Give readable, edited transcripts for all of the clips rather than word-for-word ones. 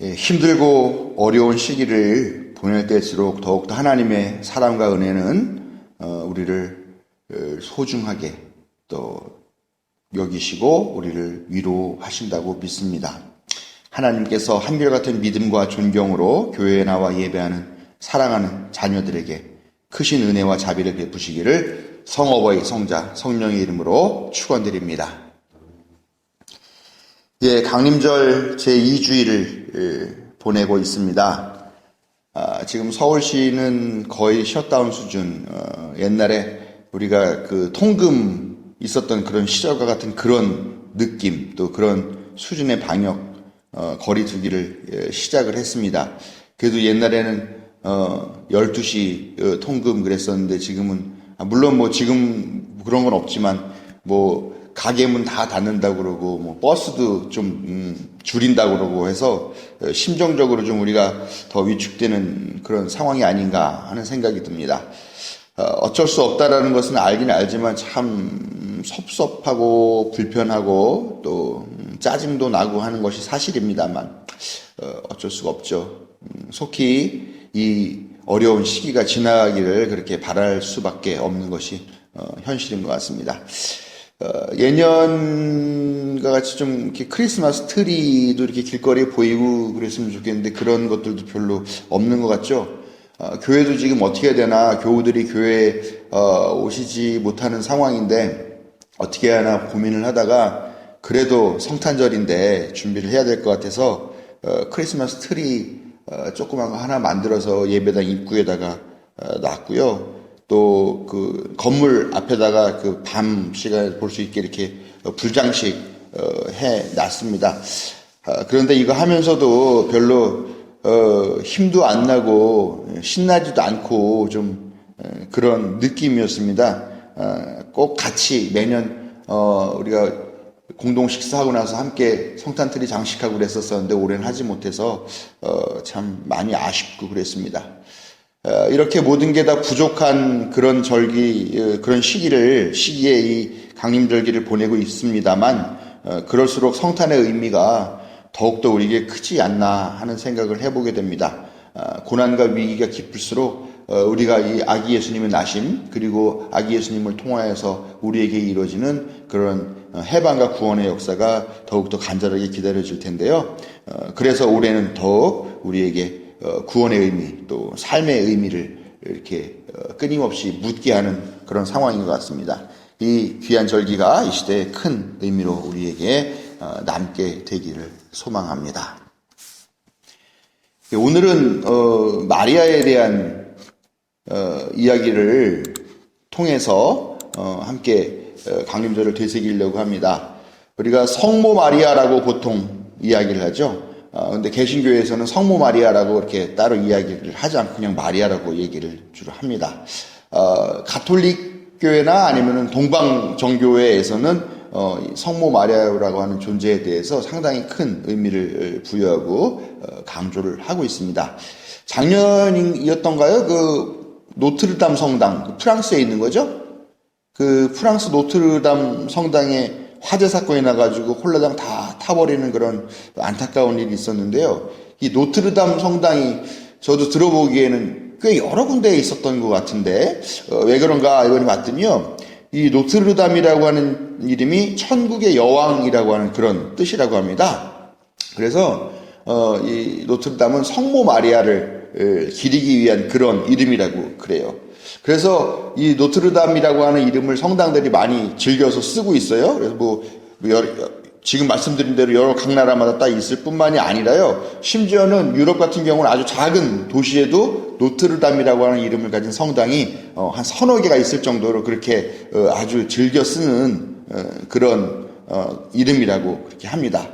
힘들고 어려운 시기를 보낼 때일수록 더욱더 하나님의 사랑과 은혜는 우리를 소중하게 또 여기시고 우리를 위로하신다고 믿습니다. 하나님께서 한결같은 믿음과 존경으로 교회에 나와 예배하는 사랑하는 자녀들에게 크신 은혜와 자비를 베푸시기를 성어버이 성자 성령의 이름으로 축원드립니다. 강림절 제2주일을 보내고 있습니다. 지금 서울시는 거의 셧다운 수준, 옛날에 우리가 그 통금 있었던 그런 시절과 같은 그런 느낌, 또 그런 수준의 방역, 거리두기를 시작을 했습니다. 그래도 옛날에는 12시 통금 그랬었는데 지금은, 물론 지금 그런 건 없지만, 가게 문 다 닫는다고 그러고, 버스도 좀, 줄인다고 그러고 해서, 심정적으로 좀 우리가 더 위축되는 그런 상황이 아닌가 하는 생각이 듭니다. 어쩔 수 없다라는 것은 알긴 알지만 참 섭섭하고 불편하고 또 짜증도 나고 하는 것이 사실입니다만, 어쩔 수가 없죠. 속히 이 어려운 시기가 지나가기를 그렇게 바랄 수밖에 없는 것이, 현실인 것 같습니다. 예년과 같이 좀 이렇게 크리스마스 트리도 이렇게 길거리에 보이고 그랬으면 좋겠는데 그런 것들도 별로 없는 것 같죠. 교회도 지금 어떻게 해야 되나, 교우들이 교회에 오시지 못하는 상황인데 어떻게 해야 하나 고민을 하다가 그래도 성탄절인데 준비를 해야 될 것 같아서 크리스마스 트리 조그만 거 하나 만들어서 예배당 입구에다가 놨고요. 또 그 건물 앞에다가 그 밤 시간에 볼 수 있게 이렇게 불장식 해 놨습니다. 그런데 이거 하면서도 별로 힘도 안 나고 신나지도 않고 좀 그런 느낌이었습니다. 꼭 같이 매년 우리가 공동 식사하고 나서 함께 성탄트리 장식하고 그랬었는데 올해는 하지 못해서 참 많이 아쉽고 그랬습니다. 이렇게 모든 게 다 부족한 그런 그런 시기에 이 강림절기를 보내고 있습니다만, 그럴수록 성탄의 의미가 더욱더 우리에게 크지 않나 하는 생각을 해보게 됩니다. 고난과 위기가 깊을수록 우리가 이 아기 예수님의 나심, 그리고 아기 예수님을 통하여서 우리에게 이루어지는 그런 해방과 구원의 역사가 더욱더 간절하게 기다려질 텐데요. 그래서 올해는 더욱 우리에게 구원의 의미, 또 삶의 의미를 이렇게 끊임없이 묻게 하는 그런 상황인 것 같습니다. 이 귀한 절기가 이 시대에 큰 의미로 우리에게 남게 되기를 소망합니다. 오늘은 마리아에 대한 이야기를 통해서 함께 강림절을 되새기려고 합니다. 우리가 성모 마리아라고 보통 이야기를 하죠. 근데 개신교에서는 성모 마리아라고 이렇게 따로 이야기를 하지 않고 그냥 마리아라고 얘기를 주로 합니다. 가톨릭 교회나 아니면은 동방 정교회에서는 성모 마리아라고 하는 존재에 대해서 상당히 큰 의미를 부여하고 강조를 하고 있습니다. 작년이었던가요? 그 노트르담 성당, 프랑스에 있는 거죠? 그 프랑스 노트르담 성당에 화재 사건이 나가지고 홀라당 다 타버리는 그런 안타까운 일이 있었는데요. 이 노트르담 성당이 저도 들어보기에는 꽤 여러 군데에 있었던 것 같은데, 왜 그런가 이번에 봤더니요. 이 노트르담이라고 하는 이름이 천국의 여왕이라고 하는 그런 뜻이라고 합니다. 그래서 이 노트르담은 성모 마리아를 기리기 위한 그런 이름이라고 그래요. 그래서 이 노트르담이라고 하는 이름을 성당들이 많이 즐겨서 쓰고 있어요. 그래서 지금 말씀드린 대로 여러 각 나라마다 딱 있을 뿐만이 아니라요. 심지어는 유럽 같은 경우는 아주 작은 도시에도 노트르담이라고 하는 이름을 가진 성당이 한 서너 개가 있을 정도로 그렇게 아주 즐겨 쓰는 그런 이름이라고 그렇게 합니다.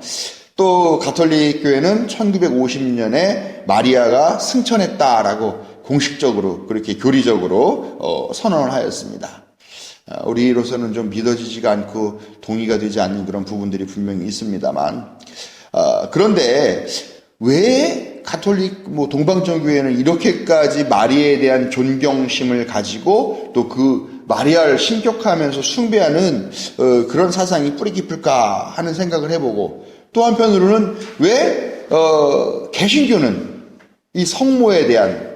또 가톨릭 교회는 1950년에 마리아가 승천했다라고 공식적으로 그렇게 교리적으로 선언을 하였습니다. 우리로서는 좀 믿어지지가 않고 동의가 되지 않는 그런 부분들이 분명히 있습니다만, 그런데 왜 가톨릭 동방정교회는 이렇게까지 마리아에 대한 존경심을 가지고 또 그 마리아를 신격화하면서 숭배하는 그런 사상이 뿌리 깊을까 하는 생각을 해보고, 또 한편으로는 왜 개신교는 이 성모에 대한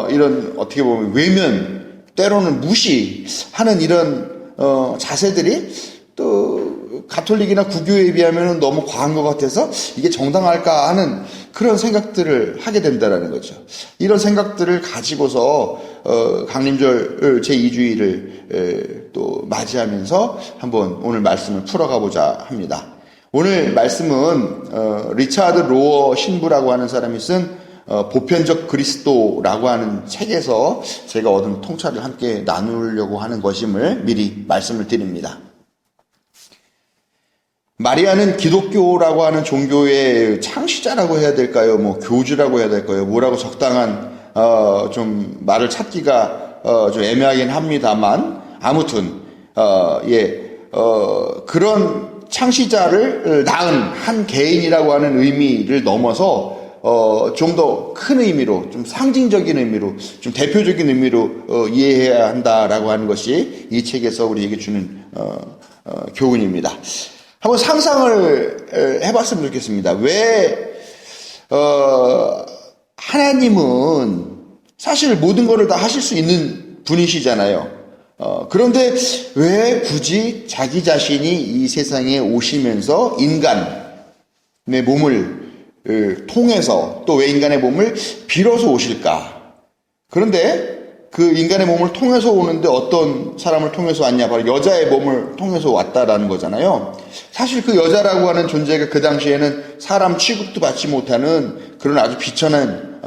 이런 어떻게 보면 외면, 때로는 무시하는 이런 자세들이 또 가톨릭이나 구교에 비하면 너무 과한 것 같아서 이게 정당할까 하는 그런 생각들을 하게 된다라는 거죠. 이런 생각들을 가지고서 강림절 제2주일을 또 맞이하면서 한번 오늘 말씀을 풀어가 보자 합니다. 오늘 말씀은 리차드 로어 신부라고 하는 사람이 쓴 보편적 그리스도라고 하는 책에서 제가 얻은 통찰을 함께 나누려고 하는 것임을 미리 말씀을 드립니다. 마리아는 기독교라고 하는 종교의 창시자라고 해야 될까요? 뭐 교주라고 해야 될까요? 뭐라고 적당한 좀 말을 찾기가 좀 애매하긴 합니다만 아무튼 그런 창시자를 낳은 한 개인이라고 하는 의미를 넘어서 좀 더 큰 의미로, 좀 상징적인 의미로, 좀 대표적인 의미로 이해해야 한다라고 하는 것이 이 책에서 우리에게 주는 교훈입니다. 한번 상상을 해봤으면 좋겠습니다. 왜 하나님은 사실 모든 것을 다 하실 수 있는 분이시잖아요. 그런데 왜 굳이 자기 자신이 이 세상에 오시면서 인간의 몸을 통해서 또 왜 인간의 몸을 빌어서 오실까? 그런데 그 인간의 몸을 통해서 오는데 어떤 사람을 통해서 왔냐? 바로 여자의 몸을 통해서 왔다라는 거잖아요. 사실 그 여자라고 하는 존재가 그 당시에는 사람 취급도 받지 못하는 그런 아주 비천한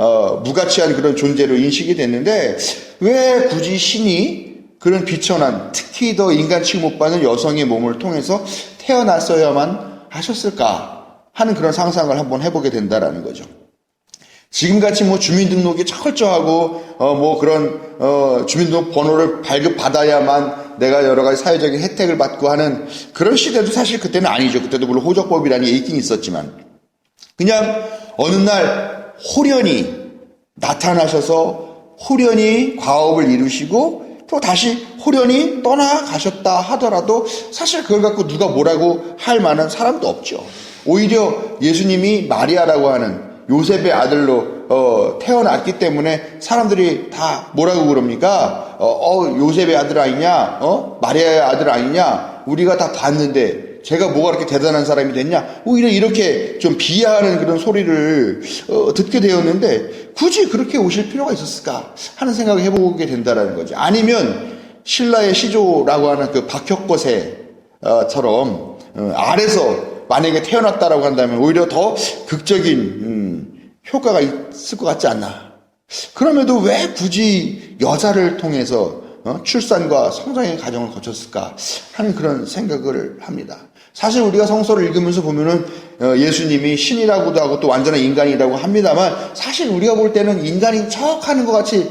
무가치한 그런 존재로 인식이 됐는데 왜 굳이 신이 그런 비천한 특히 더 인간 취급 못 받는 여성의 몸을 통해서 태어났어야만 하셨을까 하는 그런 상상을 한번 해보게 된다라는 거죠. 지금같이 뭐 주민등록이 철저하고 뭐 그런 주민등록 번호를 발급받아야만 내가 여러 가지 사회적인 혜택을 받고 하는 그런 시대도 사실 그때는 아니죠. 그때도 물론 호적법이라는 게 있긴 있었지만 그냥 어느 날 홀연히 나타나셔서 홀연히 과업을 이루시고 또 다시 홀연히 떠나가셨다 하더라도 사실 그걸 갖고 누가 뭐라고 할 만한 사람도 없죠. 오히려 예수님이 마리아라고 하는 요셉의 아들로 태어났기 때문에 사람들이 다 뭐라고 그럽니까? 요셉의 아들 아니냐? 마리아의 아들 아니냐? 우리가 다 봤는데 제가 뭐가 그렇게 대단한 사람이 됐냐? 오히려 이렇게 좀 비하하는 그런 소리를 듣게 되었는데 굳이 그렇게 오실 필요가 있었을까 하는 생각을 해보게 된다라는 거죠. 아니면 신라의 시조라고 하는 그 박혁거세처럼 아래서 만약에 태어났다라고 한다면 오히려 더 극적인 효과가 있을 것 같지 않나. 그럼에도 왜 굳이 여자를 통해서 출산과 성장의 과정을 거쳤을까 하는 그런 생각을 합니다. 사실 우리가 성서를 읽으면서 보면은 예수님이 신이라고도 하고 또 완전한 인간이라고 합니다만 사실 우리가 볼 때는 인간인 척하는 것 같이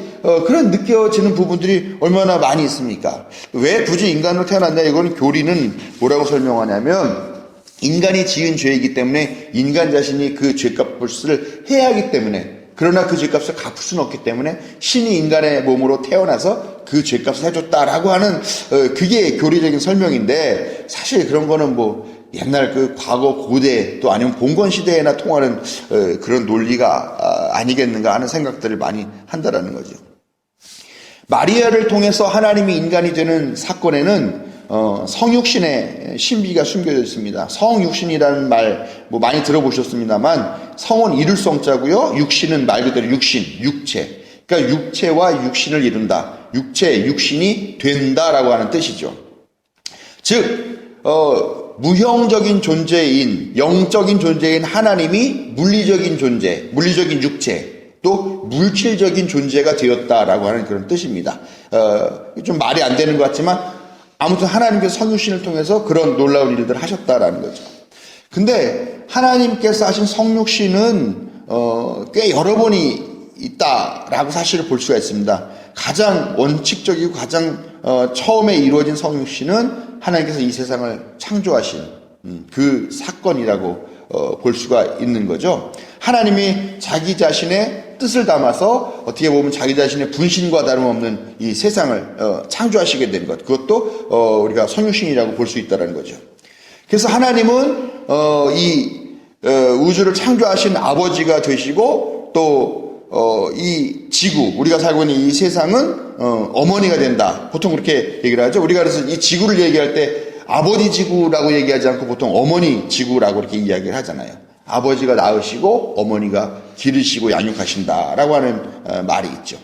그런 느껴지는 부분들이 얼마나 많이 있습니까? 왜 굳이 인간으로 태어났냐? 이건 교리는 뭐라고 설명하냐면 인간이 지은 죄이기 때문에 인간 자신이 그 죄값을 해야 하기 때문에 그러나 그 죄값을 갚을 수는 없기 때문에 신이 인간의 몸으로 태어나서 그 죄값을 해줬다라고 하는 그게 교리적인 설명인데 사실 그런 거는 뭐 옛날 그 과거 고대 또 아니면 봉건 시대에나 통하는 그런 논리가 아니겠는가 하는 생각들을 많이 한다라는 거죠. 마리아를 통해서 하나님이 인간이 되는 사건에는 성육신의 신비가 숨겨져 있습니다. 성육신이라는 말 뭐 많이 들어보셨습니다만 성은 이룰 성자고요. 육신은 말 그대로 육신, 육체. 그러니까 육체와 육신을 이룬다. 육체, 육신이 된다라고 하는 뜻이죠. 즉 무형적인 존재인 영적인 존재인 하나님이 물리적인 존재, 물리적인 육체 또 물질적인 존재가 되었다라고 하는 그런 뜻입니다. 좀 말이 안 되는 것 같지만 아무튼 하나님께서 성육신을 통해서 그런 놀라운 일들을 하셨다라는 거죠. 근데 하나님께서 하신 성육신은 꽤 여러 번이 있다라고 사실을 볼 수가 있습니다. 가장 원칙적이고 가장 처음에 이루어진 성육신은 하나님께서 이 세상을 창조하신 그 사건이라고 볼 수가 있는 거죠. 하나님이 자기 자신의 뜻을 담아서 어떻게 보면 자기 자신의 분신과 다름없는 이 세상을 창조하시게 된 것, 그것도 우리가 성육신이라고 볼 수 있다는 거죠. 그래서 하나님은 이 우주를 창조하신 아버지가 되시고 또 이 지구, 우리가 살고 있는 이 세상은 어머니가 된다. 보통 그렇게 얘기를 하죠. 우리가 그래서 이 지구를 얘기할 때 아버지 지구라고 얘기하지 않고 보통 어머니 지구라고 이렇게 이야기를 하잖아요. 아버지가 낳으시고 어머니가 기르시고 양육하신다라고 하는 말이 있죠.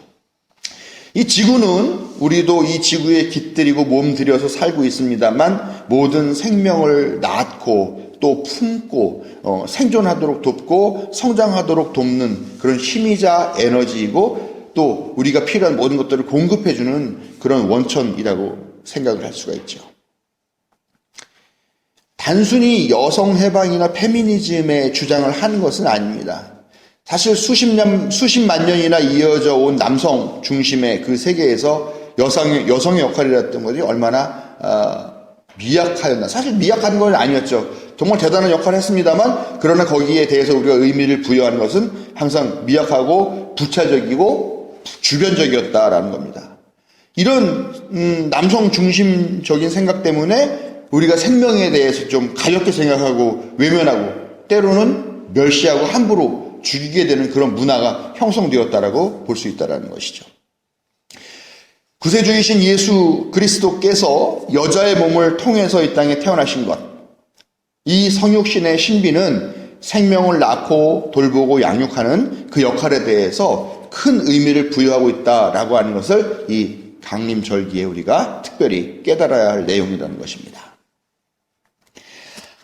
이 지구는 우리도 이 지구에 깃들이고 몸들여서 살고 있습니다만 모든 생명을 낳고 또 품고 생존하도록 돕고 성장하도록 돕는 그런 힘이자 에너지이고 또 우리가 필요한 모든 것들을 공급해주는 그런 원천이라고 생각을 할 수가 있죠. 단순히 여성 해방이나 페미니즘의 주장을 하는 것은 아닙니다. 사실 수십만 년이나 이어져 온 남성 중심의 그 세계에서 여성의 역할이랬던 것이 얼마나 미약하였나. 사실 미약한 건 아니었죠. 정말 대단한 역할을 했습니다만 그러나 거기에 대해서 우리가 의미를 부여하는 것은 항상 미약하고 부차적이고 주변적이었다라는 겁니다. 이런 남성 중심적인 생각 때문에 우리가 생명에 대해서 좀 가볍게 생각하고 외면하고 때로는 멸시하고 함부로 죽이게 되는 그런 문화가 형성되었다라고 볼 수 있다는 것이죠. 구세주이신 예수 그리스도께서 여자의 몸을 통해서 이 땅에 태어나신 것, 이 성육신의 신비는 생명을 낳고 돌보고 양육하는 그 역할에 대해서 큰 의미를 부여하고 있다라고 하는 것을 이 강림절기에 우리가 특별히 깨달아야 할 내용이라는 것입니다.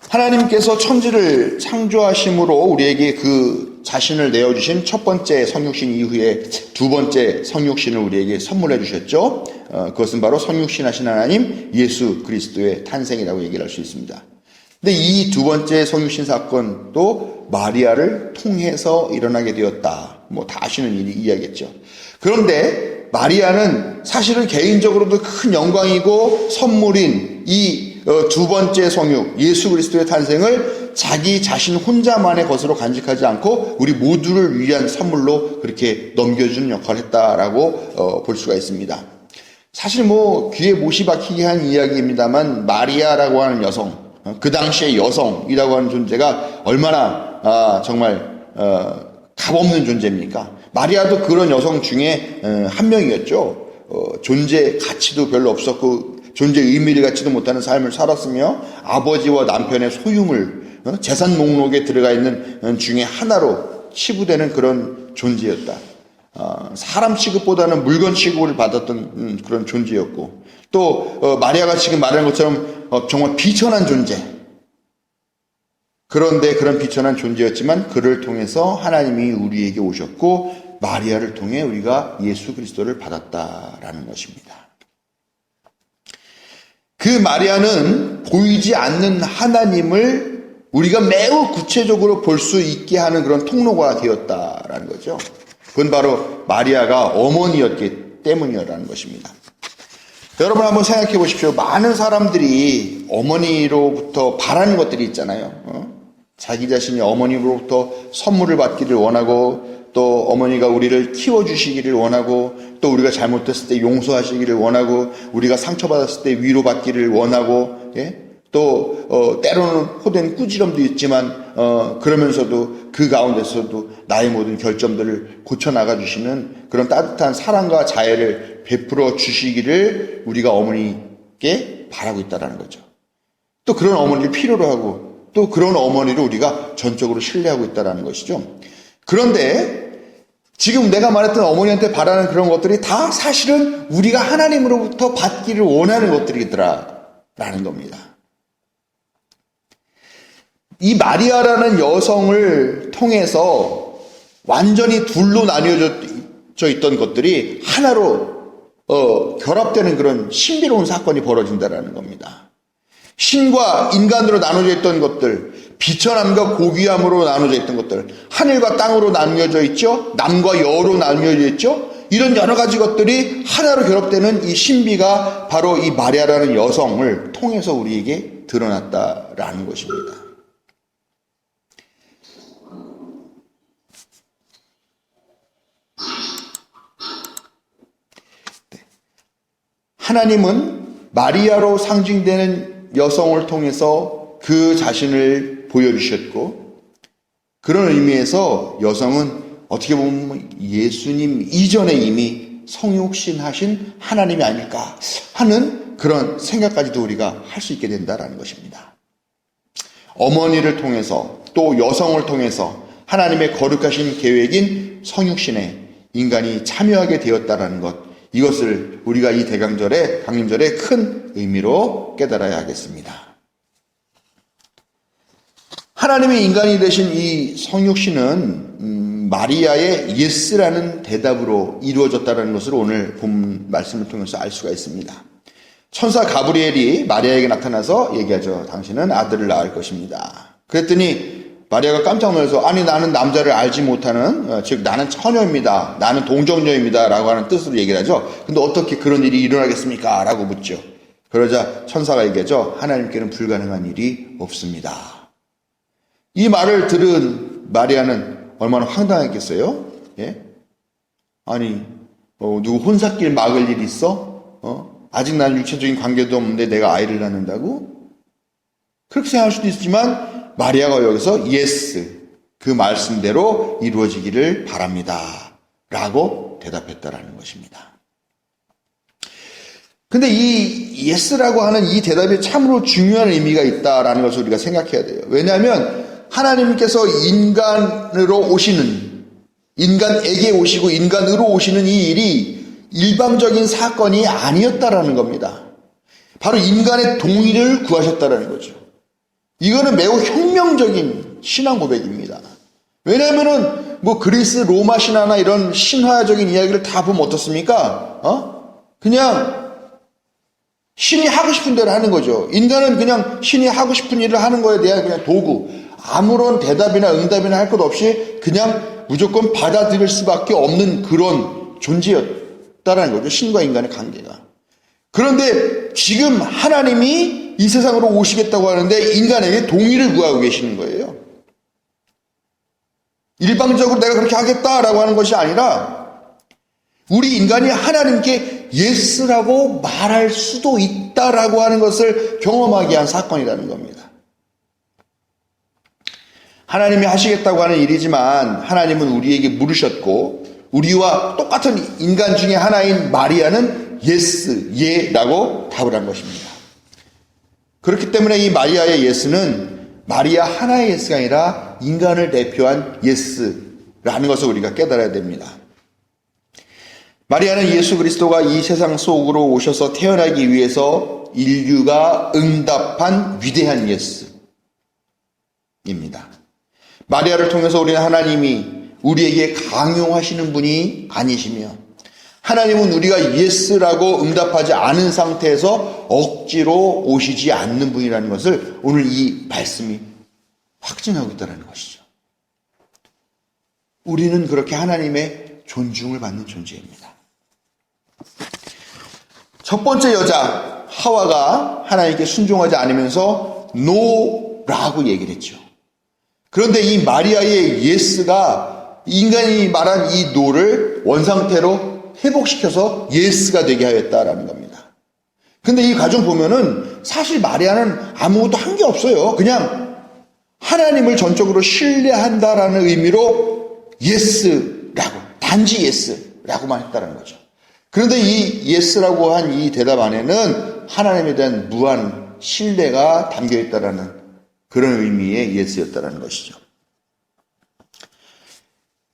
하나님께서 천지를 창조하심으로 우리에게 그 자신을 내어주신 첫 번째 성육신 이후에 두 번째 성육신을 우리에게 선물해 주셨죠. 그것은 바로 성육신하신 하나님 예수 그리스도의 탄생이라고 얘기를 할 수 있습니다. 근데 이 두 번째 성육신 사건도 마리아를 통해서 일어나게 되었다. 다 아시는 이야기겠죠. 그런데 마리아는 사실은 개인적으로도 큰 영광이고 선물인 이 두 번째 성육 예수 그리스도의 탄생을 자기 자신 혼자만의 것으로 간직하지 않고 우리 모두를 위한 선물로 그렇게 넘겨주는 역할을 했다라고 볼 수가 있습니다. 사실 귀에 못이 박히게 한 이야기입니다만 마리아라고 하는 여성, 그 당시의 여성이라고 하는 존재가 얼마나 정말 값없는 존재입니까? 마리아도 그런 여성 중에 한 명이었죠. 존재 가치도 별로 없었고 존재 의미를 갖지도 못하는 삶을 살았으며 아버지와 남편의 소유물, 재산 목록에 들어가 있는 중에 하나로 치부되는 그런 존재였다. 사람 취급보다는 물건 취급을 받았던 그런 존재였고 또 마리아가 지금 말하는 것처럼 정말 비천한 존재. 그런데 그런 비천한 존재였지만 그를 통해서 하나님이 우리에게 오셨고 마리아를 통해 우리가 예수 그리스도를 받았다라는 것입니다. 그 마리아는 보이지 않는 하나님을 우리가 매우 구체적으로 볼 수 있게 하는 그런 통로가 되었다라는 거죠. 그건 바로 마리아가 어머니였기 때문이라는 것입니다. 여러분 한번 생각해 보십시오. 많은 사람들이 어머니로부터 바라는 것들이 있잖아요. 자기 자신이 어머니로부터 선물을 받기를 원하고 또 어머니가 우리를 키워주시기를 원하고 또 우리가 잘못했을 때 용서하시기를 원하고 우리가 상처받았을 때 위로받기를 원하고 또 때로는 호된 꾸지람도 있지만 그러면서도 그 가운데서도 나의 모든 결점들을 고쳐나가 주시는 그런 따뜻한 사랑과 자애를 베풀어 주시기를 우리가 어머니께 바라고 있다는 거죠. 또 그런 어머니를 필요로 하고 또 그런 어머니를 우리가 전적으로 신뢰하고 있다는 것이죠. 그런데 지금 내가 말했던 어머니한테 바라는 그런 것들이 다 사실은 우리가 하나님으로부터 받기를 원하는 것들이더라라는 겁니다. 이 마리아라는 여성을 통해서 완전히 둘로 나뉘어져 있던 것들이 하나로 결합되는 그런 신비로운 사건이 벌어진다는 겁니다. 신과 인간으로 나눠져 있던 것들, 비천함과 고귀함으로 나눠져 있던 것들, 하늘과 땅으로 나뉘어져 있죠. 남과 여로 나뉘어져 있죠. 이런 여러 가지 것들이 하나로 결합되는 이 신비가 바로 이 마리아라는 여성을 통해서 우리에게 드러났다라는 것입니다. 하나님은 마리아로 상징되는 여성을 통해서 그 자신을 보여주셨고 그런 의미에서 여성은 어떻게 보면 예수님 이전에 이미 성육신하신 하나님이 아닐까 하는 그런 생각까지도 우리가 할 수 있게 된다는 것입니다. 어머니를 통해서 또 여성을 통해서 하나님의 거룩하신 계획인 성육신에 인간이 참여하게 되었다는 것, 이것을 우리가 이 대강절의 강림절의 큰 의미로 깨달아야 하겠습니다. 하나님의 인간이 되신 이 성육신은 마리아의 예스라는 대답으로 이루어졌다는 것을 오늘 본 말씀을 통해서 알 수가 있습니다. 천사 가브리엘이 마리아에게 나타나서 얘기하죠. 당신은 아들을 낳을 것입니다. 그랬더니 마리아가 깜짝 놀라서 아니 나는 남자를 알지 못하는 즉 나는 처녀입니다. 나는 동정녀입니다. 라고 하는 뜻으로 얘기를 하죠. 근데 어떻게 그런 일이 일어나겠습니까? 라고 묻죠. 그러자 천사가 얘기하죠. 하나님께는 불가능한 일이 없습니다. 이 말을 들은 마리아는 얼마나 황당했겠어요? 예? 아니 누구 혼삿길 막을 일 있어? 아직 난 육체적인 관계도 없는데 내가 아이를 낳는다고? 그렇게 생각할 수도 있지만 마리아가 여기서 예스, 그 말씀대로 이루어지기를 바랍니다. 라고 대답했다라는 것입니다. 근데 이 예스라고 하는 이 대답이 참으로 중요한 의미가 있다라는 것을 우리가 생각해야 돼요. 왜냐하면 하나님께서 인간으로 오시는, 인간에게 오시고 인간으로 오시는 이 일이 일방적인 사건이 아니었다라는 겁니다. 바로 인간의 동의를 구하셨다라는 거죠. 이거는 매우 혁명적인 신앙 고백입니다. 왜냐하면은 그리스 로마 신화나 이런 신화적인 이야기를 다 보면 어떻습니까? 그냥 신이 하고 싶은 대로 하는 거죠. 인간은 그냥 신이 하고 싶은 일을 하는 거에 대한 그냥 도구, 아무런 대답이나 응답이나 할 것 없이 그냥 무조건 받아들일 수밖에 없는 그런 존재였다라는 거죠. 신과 인간의 관계가. 그런데 지금 하나님이 이 세상으로 오시겠다고 하는데 인간에게 동의를 구하고 계시는 거예요. 일방적으로 내가 그렇게 하겠다라고 하는 것이 아니라 우리 인간이 하나님께 예스라고 말할 수도 있다라고 하는 것을 경험하게 한 사건이라는 겁니다. 하나님이 하시겠다고 하는 일이지만 하나님은 우리에게 물으셨고 우리와 똑같은 인간 중에 하나인 마리아는 예스, 예라고 답을 한 것입니다. 그렇기 때문에 이 마리아의 예스는 마리아 하나의 예스가 아니라 인간을 대표한 예스라는 것을 우리가 깨달아야 됩니다. 마리아는 예수 그리스도가 이 세상 속으로 오셔서 태어나기 위해서 인류가 응답한 위대한 예스입니다. 마리아를 통해서 우리는 하나님이 우리에게 강요하시는 분이 아니시며 하나님은 우리가 예스라고 응답하지 않은 상태에서 억지로 오시지 않는 분이라는 것을 오늘 이 말씀이 확증하고 있다는 것이죠. 우리는 그렇게 하나님의 존중을 받는 존재입니다. 첫 번째 여자 하와가 하나님께 순종하지 않으면서 노라고 얘기를 했죠. 그런데 이 마리아의 예스가 인간이 말한 이 노를 원상태로 회복시켜서 예스가 되게 하였다라는 겁니다. 근데 이 과정 보면은 사실 마리아는 아무것도 한 게 없어요. 그냥 하나님을 전적으로 신뢰한다라는 의미로 예스라고, 단지 예스라고만 했다는 거죠. 그런데 이 예스라고 한 이 대답 안에는 하나님에 대한 무한 신뢰가 담겨 있다라는 그런 의미의 예스였다라는 것이죠.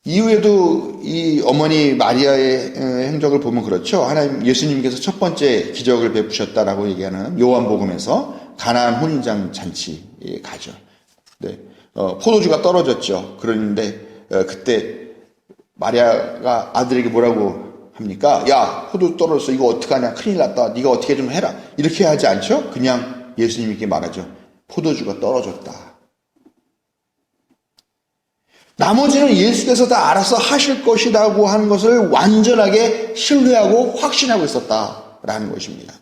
이후에도 이 어머니 마리아의 행적을 보면 그렇죠. 하나님 예수님께서 첫 번째 기적을 베푸셨다라고 얘기하는 요한복음에서 가나안 혼인장 잔치에 가죠. 네, 포도주가 떨어졌죠. 그런데 그때 마리아가 아들에게 뭐라고 합니까? 야, 포도 떨어졌어. 이거 어떡하냐? 큰일 났다. 네가 어떻게 좀 해라. 이렇게 하지 않죠? 그냥 예수님께 말하죠. 포도주가 떨어졌다. 나머지는 예수께서 다 알아서 하실 것이라고 하는 것을 완전하게 신뢰하고 확신하고 있었다라는 것입니다.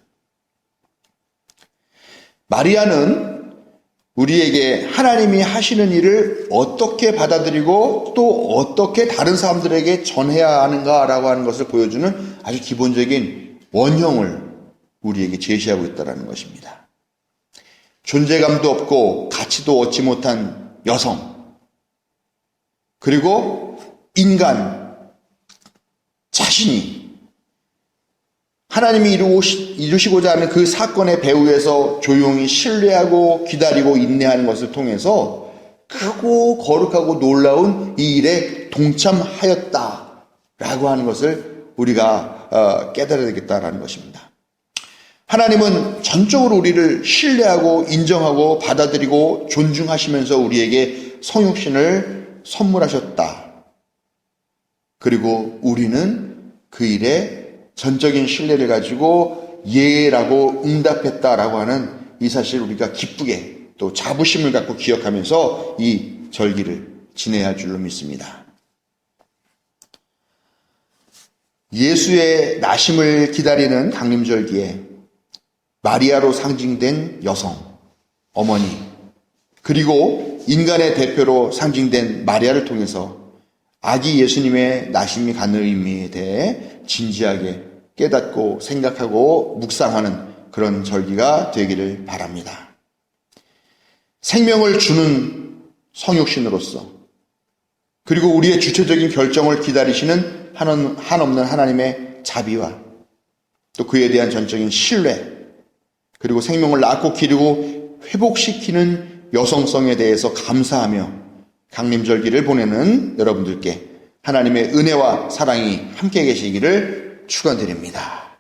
마리아는 우리에게 하나님이 하시는 일을 어떻게 받아들이고 또 어떻게 다른 사람들에게 전해야 하는가라고 하는 것을 보여주는 아주 기본적인 원형을 우리에게 제시하고 있다는 것입니다. 존재감도 없고 가치도 얻지 못한 여성, 그리고 인간 자신이 하나님이 이루시고자 하는 그 사건의 배후에서 조용히 신뢰하고 기다리고 인내하는 것을 통해서 크고 거룩하고 놀라운 이 일에 동참하였다라고 하는 것을 우리가 깨달아야 되겠다라는 것입니다. 하나님은 전적으로 우리를 신뢰하고 인정하고 받아들이고 존중하시면서 우리에게 성육신을 선물하셨다. 그리고 우리는 그 일에 전적인 신뢰를 가지고 예라고 응답했다라고 하는 이 사실을 우리가 기쁘게 또 자부심을 갖고 기억하면서 이 절기를 지내야 할 줄로 믿습니다. 예수의 나심을 기다리는 강림절기에 마리아로 상징된 여성, 어머니, 그리고 인간의 대표로 상징된 마리아를 통해서 아기 예수님의 나심이 갖는 의미에 대해 진지하게 깨닫고 생각하고 묵상하는 그런 절기가 되기를 바랍니다. 생명을 주는 성육신으로서 그리고 우리의 주체적인 결정을 기다리시는 한없는 하나님의 자비와 또 그에 대한 전적인 신뢰 그리고 생명을 낳고 기르고 회복시키는 여성성에 대해서 감사하며 강림절기를 보내는 여러분들께 하나님의 은혜와 사랑이 함께 계시기를 축원드립니다.